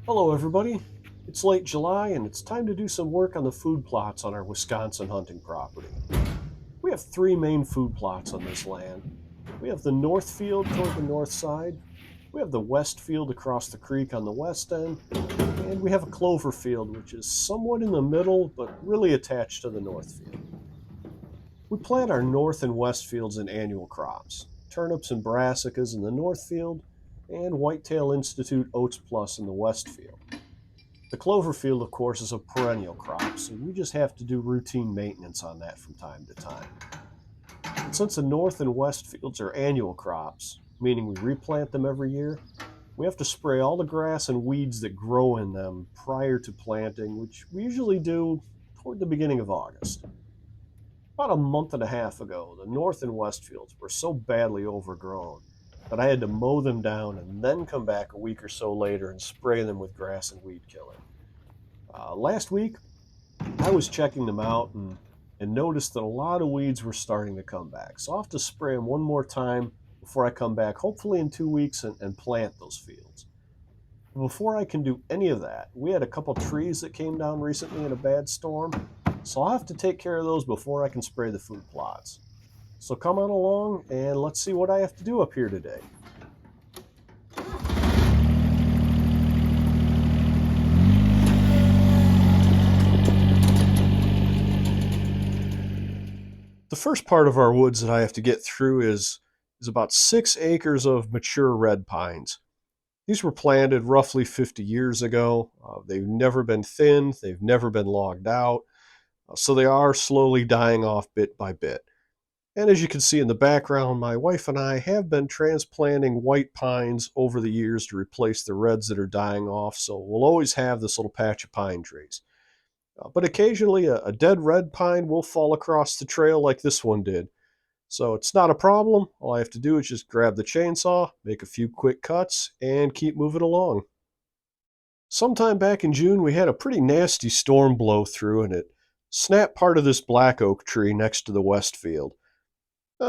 Hello everybody, it's late July and it's time to do some work on the food plots on our Wisconsin hunting property. We have three main food plots on this land. We have the north field toward the north side, we have the west field across the creek on the west end, and we have a clover field which is somewhat in the middle but really attached to the north field. We plant our north and west fields in annual crops, turnips and brassicas in the north field, and Whitetail Institute Oats Plus in the west field. The clover field, of course, is a perennial crop, so we just have to do routine maintenance on that from time to time. And since the north and west fields are annual crops, meaning we replant them every year, we have to spray all the grass and weeds that grow in them prior to planting, which we usually do toward the beginning of August. About a month and a half ago, the north and west fields were so badly overgrown that I had to mow them down and then come back a week or so later and spray them with grass and weed killer. Last week, I was checking them out and noticed that a lot of weeds were starting to come back. So I'll have to spray them one more time before I come back, hopefully in 2 weeks, and plant those fields. Before I can do any of that, we had a couple trees that came down recently in a bad storm, so I'll have to take care of those before I can spray the food plots. So come on along and let's see what I have to do up here today. The first part of our woods that I have to get through is about 6 acres of mature red pines. These were planted roughly 50 years ago. They've never been thinned, they've never been logged out, so they are slowly dying off bit by bit. And as you can see in the background, my wife and I have been transplanting white pines over the years to replace the reds that are dying off, so we'll always have this little patch of pine trees. But occasionally a dead red pine will fall across the trail like this one did. So it's not a problem. All I have to do is just grab the chainsaw, make a few quick cuts, and keep moving along. Sometime back in June, we had a pretty nasty storm blow through, and it snapped part of this black oak tree next to the west field.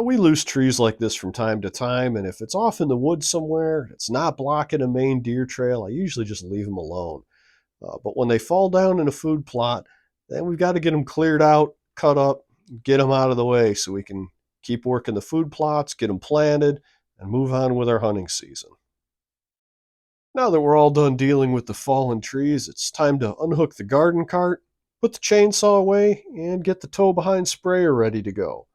We lose trees like this from time to time, and if it's off in the woods somewhere, it's not blocking a main deer trail, I usually just leave them alone. But when they fall down in a food plot, then we've got to get them cleared out, cut up, get them out of the way so we can keep working the food plots, get them planted, and move on with our hunting season. Now that we're all done dealing with the fallen trees, it's time to unhook the garden cart, put the chainsaw away, and get the tow behind sprayer ready to go.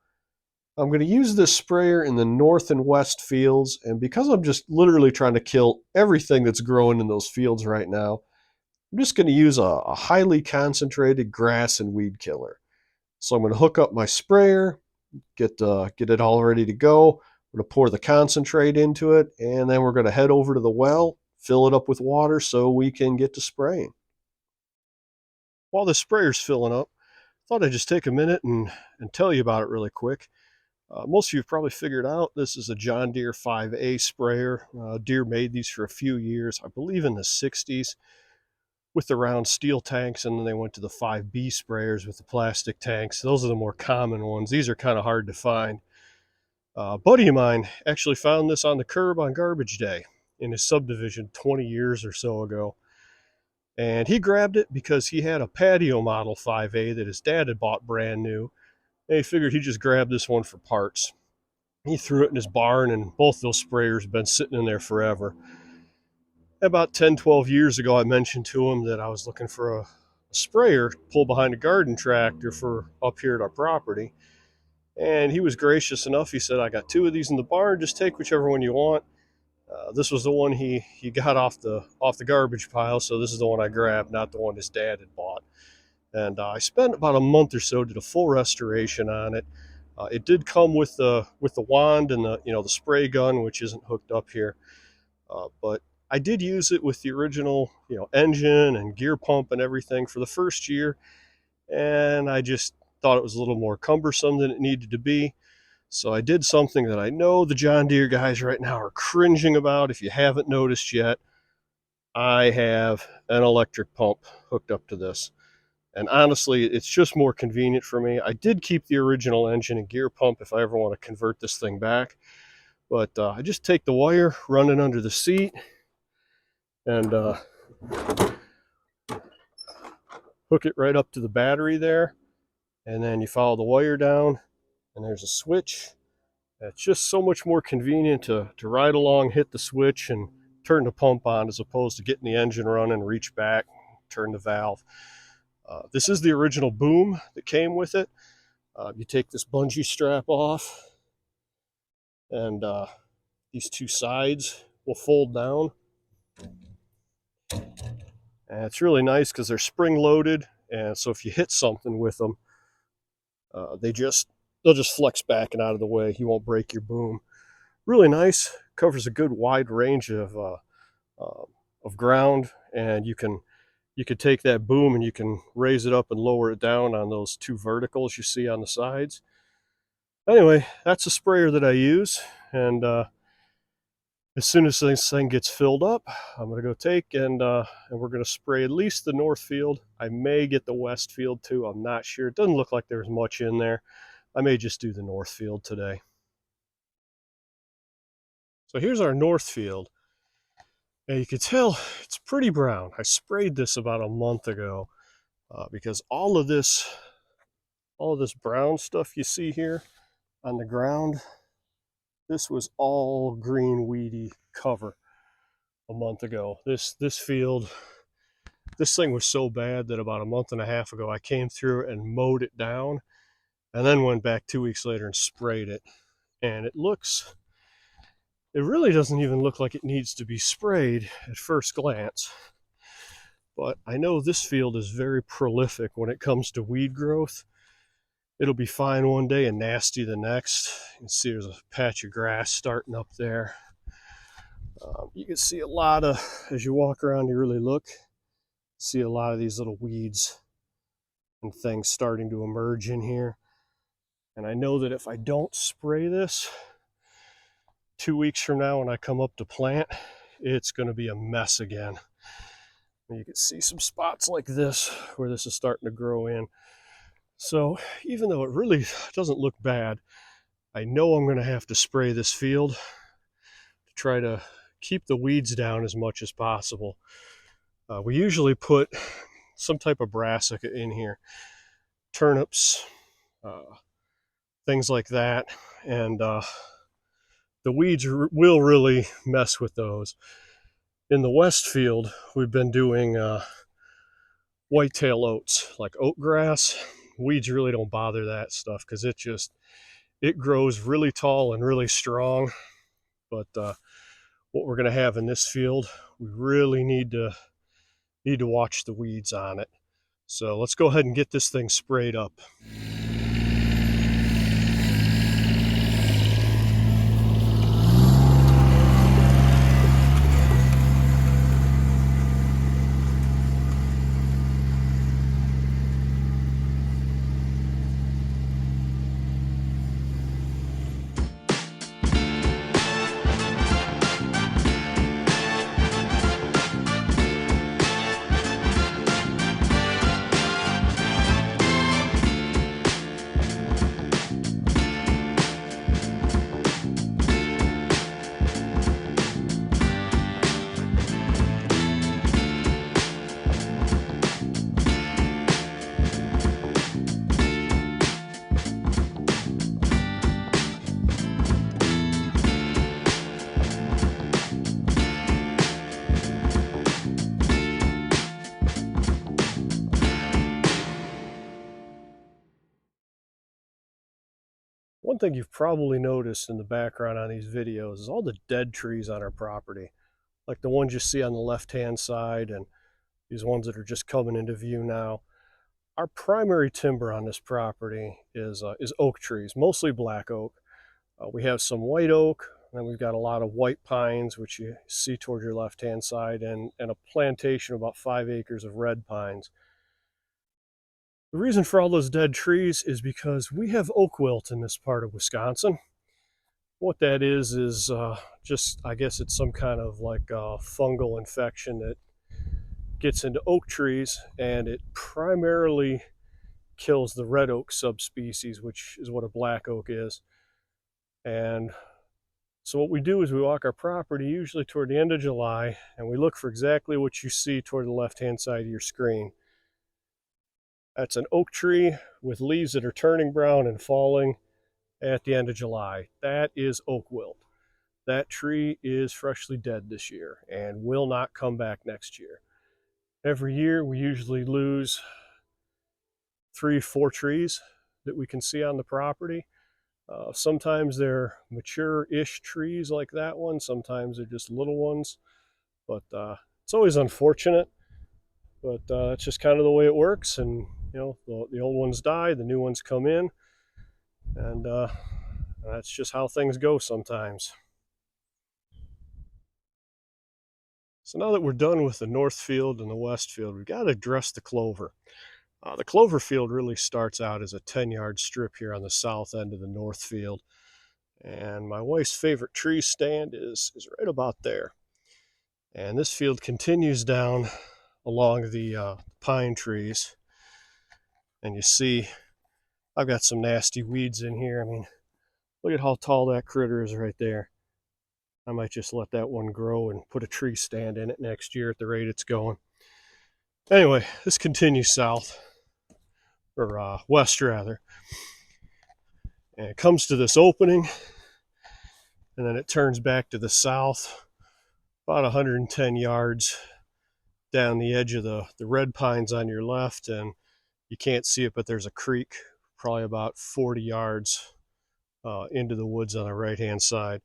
I'm going to use this sprayer in the north and west fields, and because I'm just literally trying to kill everything that's growing in those fields right now, I'm just going to use a highly concentrated grass and weed killer. So I'm going to hook up my sprayer, get it all ready to go. I'm going to pour the concentrate into it, and then we're going to head over to the well, fill it up with water so we can get to spraying. While the sprayer's filling up, I thought I'd just take a minute and tell you about it really quick. Most of you have probably figured out this is a John Deere 5A sprayer. Deere made these for a few years, I believe in the 60s, with the round steel tanks, and then they went to the 5B sprayers with the plastic tanks. Those are the more common ones. These are kind of hard to find. A buddy of mine actually found this on the curb on garbage day in his subdivision 20 years or so ago. And he grabbed it because he had a patio model 5A that his dad had bought brand new. And he figured he'd just grab this one for parts. He threw it in his barn, and both those sprayers have been sitting in there forever. About 10, 12 years ago, I mentioned to him that I was looking for a sprayer to pull behind a garden tractor for up here at our property. And he was gracious enough. He said, I got two of these in the barn. Just take whichever one you want. This was the one he got off the garbage pile, so this is the one I grabbed, not the one his dad had bought. And I spent about a month or so, did a full restoration on it. It did come with the wand and the spray gun, which isn't hooked up here. But I did use it with the original engine and gear pump and everything for the first year, and I just thought it was a little more cumbersome than it needed to be. So I did something that I know the John Deere guys right now are cringing about. If you haven't noticed yet, I have an electric pump hooked up to this. And honestly, it's just more convenient for me. I did keep the original engine and gear pump if I ever want to convert this thing back. But I just take the wire, run it under the seat, and Hook it right up to the battery there, and then you follow the wire down, and there's a switch. It's just so much more convenient to ride along, hit the switch, and turn the pump on as opposed to getting the engine running, reach back, turn the valve. This is the original boom that came with it. You take this bungee strap off, and these two sides will fold down. And it's really nice because they're spring loaded, and so if you hit something with them, they'll just flex back and out of the way. You won't break your boom. Really nice. Covers a good wide range of ground, and you could take that boom and you can raise it up and lower it down on those two verticals you see on the sides. Anyway, that's a sprayer that I use, and as soon as this thing gets filled up, I'm going to go take and we're going to spray at least the north field. I may get the west field too. I'm not sure. It doesn't look like there's much in there. I may just do the north field today. So here's our north field. And you can tell it's pretty brown. I sprayed this about a month ago because all of this brown stuff you see here on the ground, this was all green weedy cover a month ago. This field, this thing was so bad that about a month and a half ago I came through and mowed it down, and then went back 2 weeks later and sprayed it. And it really doesn't even look like it needs to be sprayed at first glance. But I know this field is very prolific when it comes to weed growth. It'll be fine one day and nasty the next. You can see there's a patch of grass starting up there. You can see a lot of, as you walk around, you really look, see a lot of these little weeds and things starting to emerge in here. And I know that if I don't spray this 2 weeks from now when I come up to plant, it's going to be a mess again. And you can see some spots like this where this is starting to grow in. So even though it really doesn't look bad, I know I'm going to have to spray this field to try to keep the weeds down as much as possible. We usually put some type of brassica in here, turnips, things like that, and the weeds will really mess with those. In the west field, we've been doing whitetail oats, like oat grass. Weeds really don't bother that stuff because it grows really tall and really strong. But what we're going to have in this field, we really need to watch the weeds on it. So let's go ahead and get this thing sprayed up. One thing you've probably noticed in the background on these videos is all the dead trees on our property, like the ones you see on the left-hand side and these ones that are just coming into view now. Our primary timber on this property is oak trees, mostly black oak. We have some white oak, and we've got a lot of white pines, which you see toward your left-hand side, and a plantation of about 5 acres of red pines. The reason for all those dead trees is because we have oak wilt in this part of Wisconsin. What that is just, I guess it's some kind of like a fungal infection that gets into oak trees, and it primarily kills the red oak subspecies, which is what a black oak is. And So what we do is we walk our property usually toward the end of July, and we look for exactly what you see toward the left-hand side of your screen. That's an oak tree with leaves that are turning brown and falling at the end of July. That is oak wilt. That tree is freshly dead this year and will not come back next year. Every year we usually lose 3-4 trees that we can see on the property. Sometimes they're mature-ish trees like that one. Sometimes they're just little ones. But it's always unfortunate. But that's just kind of the way it works. And, the old ones die, the new ones come in. And that's just how things go sometimes. So now that we're done with the north field and the west field, we've got to address the clover. The clover field really starts out as a 10-yard strip here on the south end of the north field. And my wife's favorite tree stand is right about there. And this field continues down along the pine trees. And you see, I've got some nasty weeds in here. I mean, look at how tall that critter is right there. I might just let that one grow and put a tree stand in it next year at the rate it's going. Anyway, this continues south, or west rather. And it comes to this opening, and then it turns back to the south, about 110 yards down the edge of the red pines on your left. And you can't see it, but there's a creek probably about 40 yards into the woods on the right-hand side.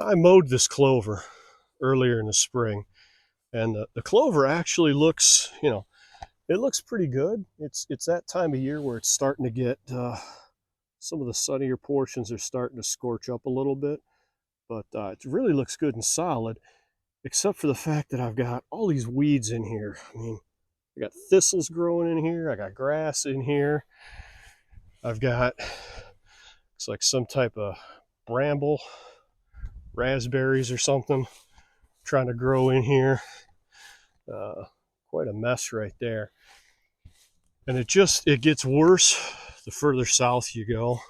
I mowed this clover earlier in the spring, and the clover actually looks, it looks pretty good. It's that time of year where it's starting to get, some of the sunnier portions are starting to scorch up a little bit, but it really looks good and solid, except for the fact that I've got all these weeds in here. I mean, I got thistles growing in here, I got grass in here, I've got, it's like some type of bramble, raspberries or something trying to grow in here. Quite a mess right there. And it gets worse the further south you go.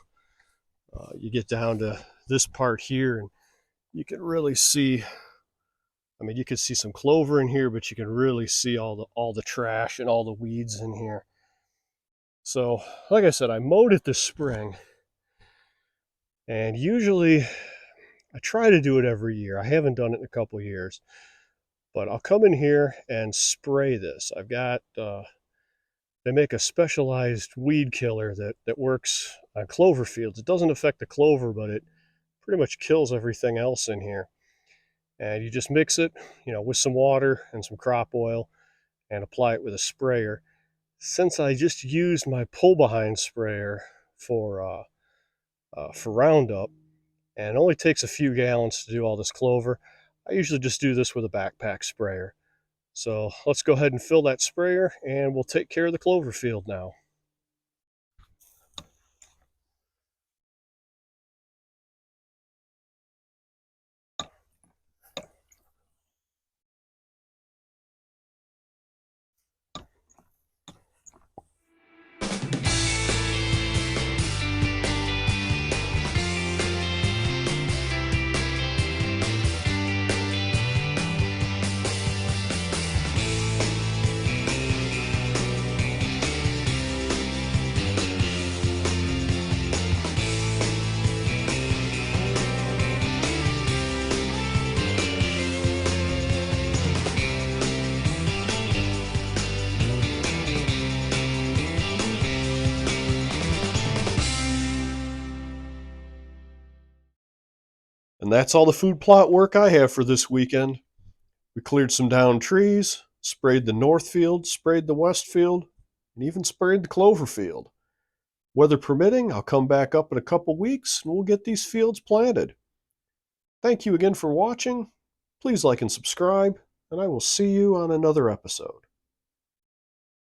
You get down to this part here, and you can really see, I mean, you can see some clover in here, but you can really see all the trash and all the weeds in here. So, like I said, I mowed it this spring, and usually I try to do it every year. I haven't done it in a couple of years, but I'll come in here and spray this. I've got, they make a specialized weed killer that works on clover fields. It doesn't affect the clover, but it pretty much kills everything else in here. And you just mix it, with some water and some crop oil and apply it with a sprayer. Since I just used my pull-behind sprayer for Roundup, and it only takes a few gallons to do all this clover, I usually just do this with a backpack sprayer. So let's go ahead and fill that sprayer, and we'll take care of the clover field now. And that's all the food plot work I have for this weekend. We cleared some downed trees, sprayed the north field, sprayed the west field, and even sprayed the clover field. Weather permitting, I'll come back up in a couple weeks and we'll get these fields planted. Thank you again for watching. Please like and subscribe, and I will see you on another episode.